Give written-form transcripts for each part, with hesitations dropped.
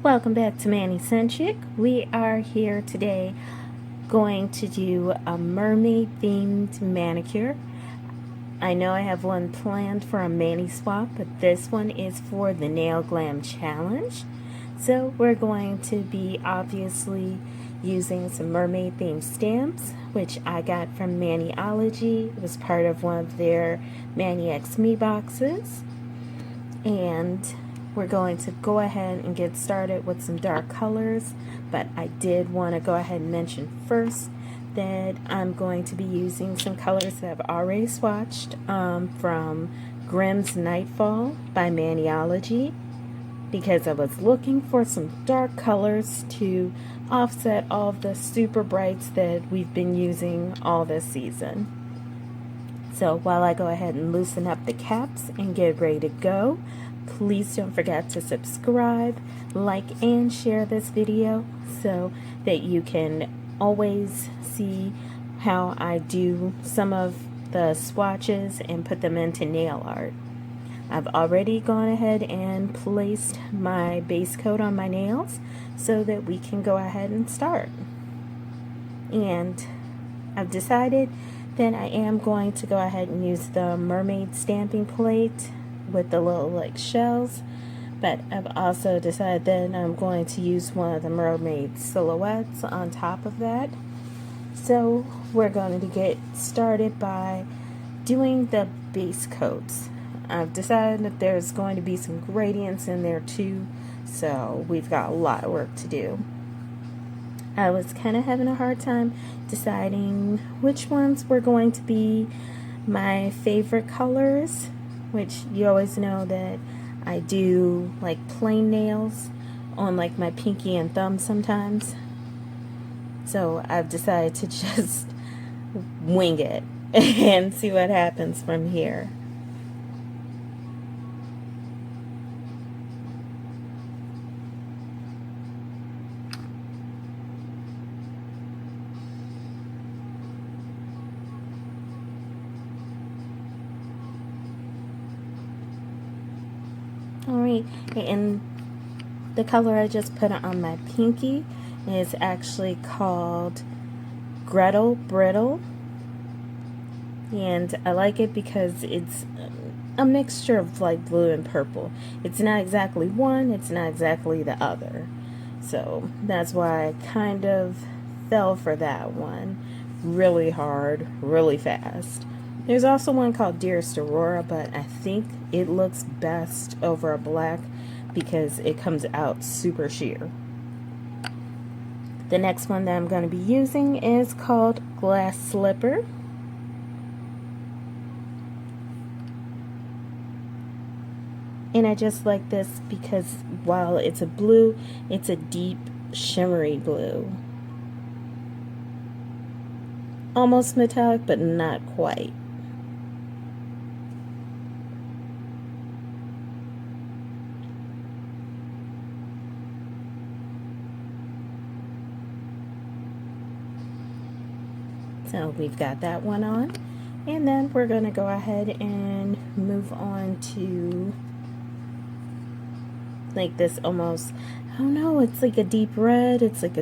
Welcome back to Manny Centric. We are here today going to do a mermaid themed manicure. I know I have one planned for a mani swap, but this one is for the Nail Glam Challenge. So we're going to be obviously using some mermaid themed stamps, which I got from Maniology. It was part of one of their Mani X Me boxes. And we're going to go ahead and get started with some dark colors, but I did want to go ahead and mention first that I'm going to be using some colors that I've already swatched from Grimm's Nightfall by Maniology, because I was looking for some dark colors to offset all of the super brights that we've been using all this season. So while I go ahead and loosen up the caps and get ready to go, please don't forget to subscribe, like, and share this video so that you can always see how I do some of the swatches and put them into nail art. I've already gone ahead and placed my base coat on my nails so that we can go ahead and start. And I've decided that I am going to go ahead and use the mermaid stamping plate with the little like shells, but I've also decided that I'm going to use one of the mermaid silhouettes on top of that. So we're going to get started by doing the base coats. I've decided that there's going to be some gradients in there too, so we've got a lot of work to do. I was kind of having a hard time deciding which ones were going to be my favorite colors, which you always know that I do like plain nails on like my pinky and thumb sometimes. So I've decided to just wing it and see what happens from here. Alright, and the color I just put on my pinky is actually called Gretel Brittle, and I like it because it's a mixture of like blue and purple. It's not exactly one, it's not exactly the other, so that's why I kind of fell for that one really hard, really fast. There's also one called Dearest Aurora, but I think it looks best over a black because it comes out super sheer. The next one that I'm going to be using is called Glass Slipper. And I just like this because while it's a blue, it's a deep shimmery blue. Almost metallic, but not quite. So we've got that one on, and then we're going to go ahead and move on to like this almost, I don't know, it's like a deep red, it's like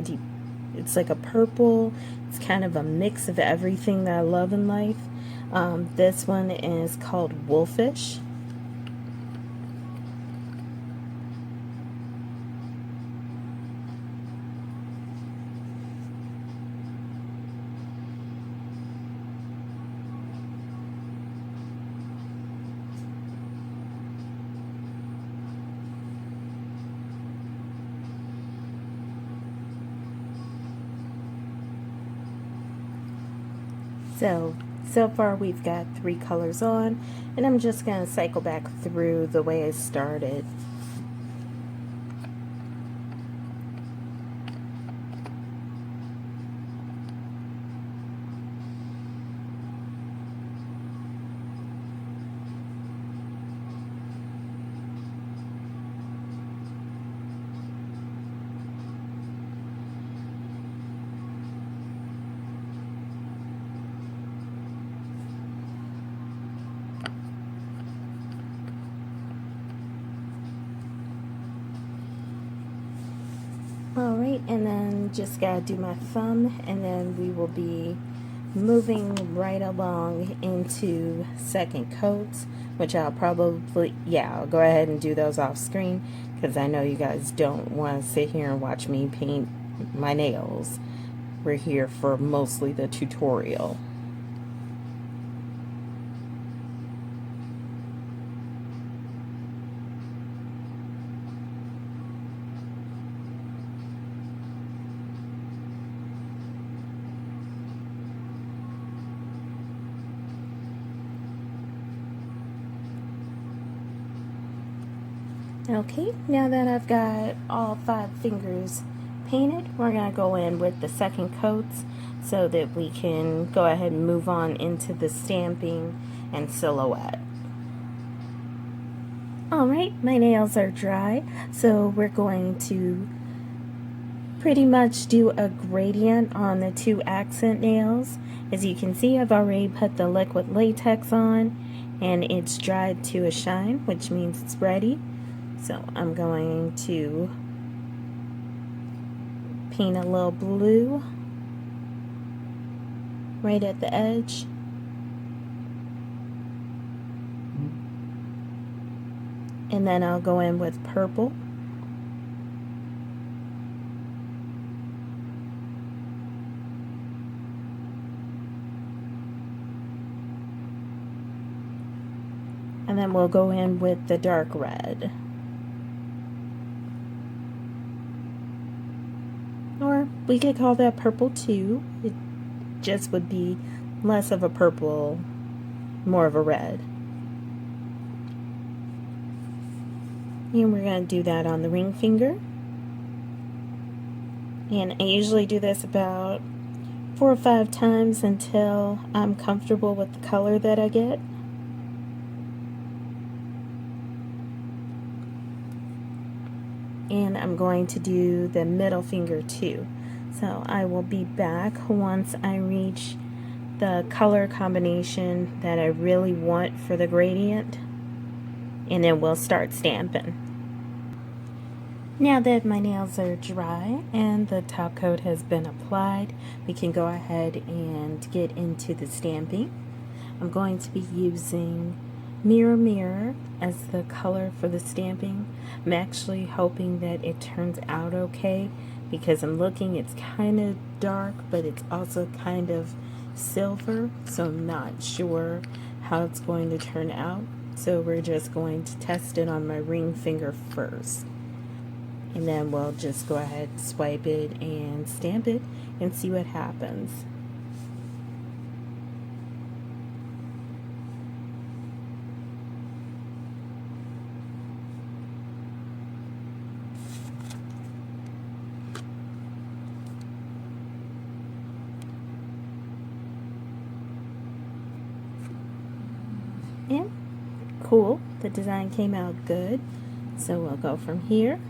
a purple, it's kind of a mix of everything that I love in life. This one is called Wolfish. So far we've got 3 colors on, and I'm just going to cycle back through the way I started. Alright, and then just gotta do my thumb, and then we will be moving right along into second coats, which I'll probably, I'll go ahead and do those off screen because I know you guys don't want to sit here and watch me paint my nails. We're here for mostly the tutorial. Okay, now that I've got all 5 fingers painted, we're going to go in with the second coats so that we can go ahead and move on into the stamping and silhouette. Alright, my nails are dry, so we're going to pretty much do a gradient on the 2 accent nails. As you can see, I've already put the liquid latex on and it's dried to a shine, which means it's ready. So I'm going to paint a little blue right at the edge. And then I'll go in with purple. And then we'll go in with the dark red. Or we could call that purple too. It just would be less of a purple, more of a red. And we're going to do that on the ring finger. And I usually do this about 4 or 5 times until I'm comfortable with the color that I get. And I'm going to do the middle finger too. So I will be back once I reach the color combination that I really want for the gradient, and then we'll start stamping. Now that my nails are dry and the top coat has been applied, we can go ahead and get into the stamping. I'm going to be using Mirror Mirror as the color for the stamping. I'm actually hoping that it turns out okay because I'm looking, it's kind of dark, but it's also kind of silver, so I'm not sure how it's going to turn out. So we're just going to test it on my ring finger first. And then we'll just go ahead, swipe it, and stamp it and see what happens. And cool, the design came out good. So we'll go from here.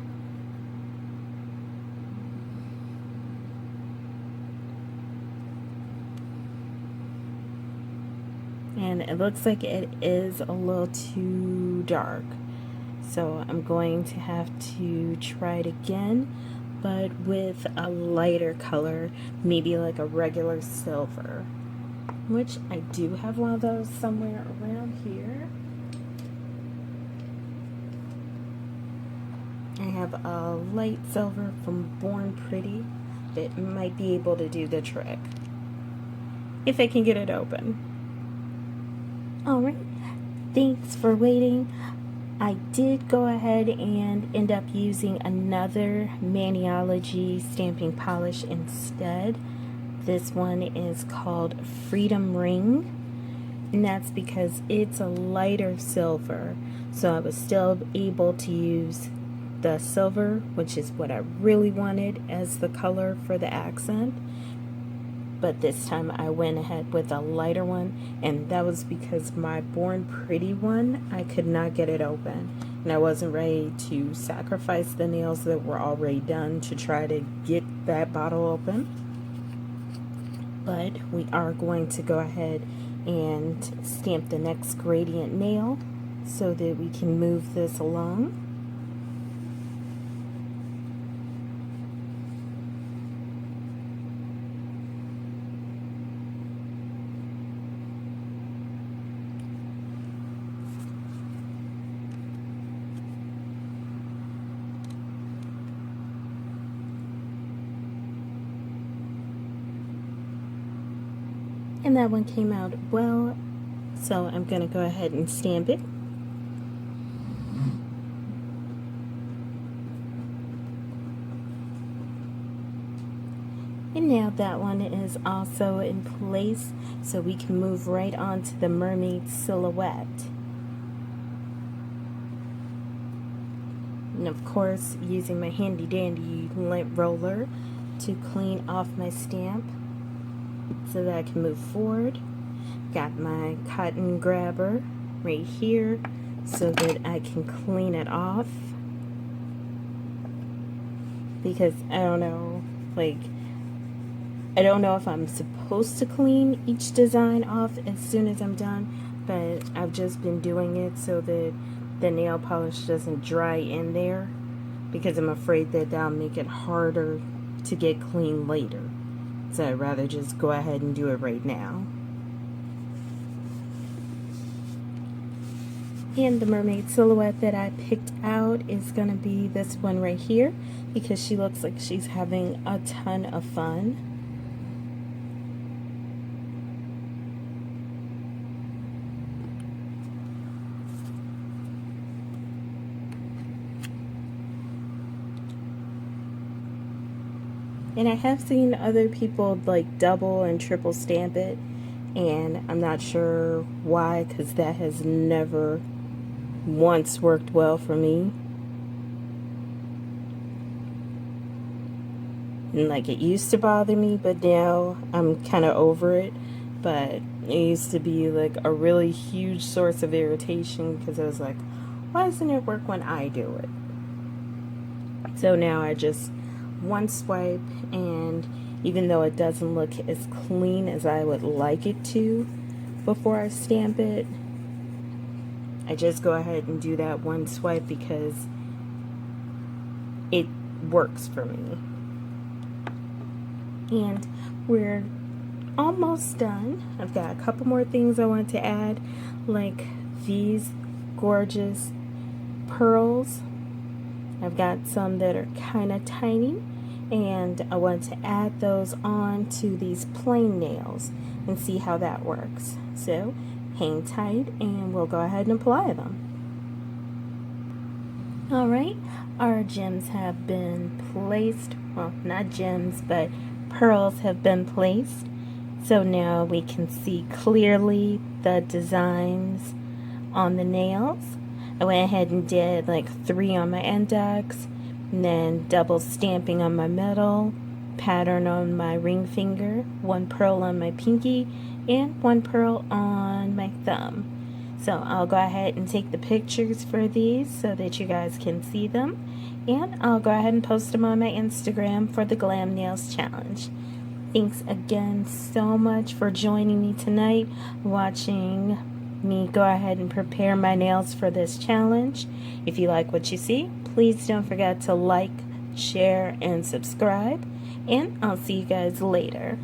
And it looks like it is a little too dark. So I'm going to have to try it again, but with a lighter color, maybe like a regular silver, which I do have one of those somewhere around here. I have a light silver from Born Pretty that might be able to do the trick if I can get it open. Alright, thanks for waiting. I did go ahead and end up using another Maniology stamping polish instead. This one is called Freedom Ring, and that's because it's a lighter silver, so I was still able to use the silver, which is what I really wanted as the color for the accent. But this time I went ahead with a lighter one, and that was because my Born Pretty one, I could not get it open, and I wasn't ready to sacrifice the nails that were already done to try to get that bottle open. But we are going to go ahead and stamp the next gradient nail so that we can move this along. And that one came out well, so I'm going to go ahead and stamp it. And now that one is also in place, so we can move right on to the mermaid silhouette. And of course, using my handy dandy lint roller to clean off my stamp so that I can move forward. Got my cotton grabber right here so that I can clean it off, because I don't know if I'm supposed to clean each design off as soon as I'm done, but I've just been doing it so that the nail polish doesn't dry in there, because I'm afraid that that'll make it harder to get clean later. So I'd rather just go ahead and do it right now. And the mermaid silhouette that I picked out is going to be this one right here, because she looks like she's having a ton of fun. And I have seen other people like double and triple stamp it, and I'm not sure why, because that has never once worked well for me. And like, it used to bother me, but now I'm kind of over it. But it used to be like a really huge source of irritation, because I was like, why doesn't it work when I do it? So now I just one swipe, and even though it doesn't look as clean as I would like it to before I stamp it, I just go ahead and do that one swipe because it works for me. And we're almost done. I've got a couple more things I want to add, like these gorgeous pearls. I've got some that are kind of tiny, and I want to add those on to these plain nails and see how that works. So hang tight and we'll go ahead and apply them. Alright, our gems have been placed. Well, not gems, but pearls have been placed. So now we can see clearly the designs on the nails. I went ahead and did like 3 on my index, and then double stamping on my middle, pattern on my ring finger, 1 pearl on my pinky, and 1 pearl on my thumb. So I'll go ahead and take the pictures for these so that you guys can see them, and I'll go ahead and post them on my Instagram for the Glam Nails Challenge. Thanks again so much for joining me tonight, watching me go ahead and prepare my nails for this challenge. If you like what you see, please don't forget to like, share, and subscribe, and I'll see you guys later.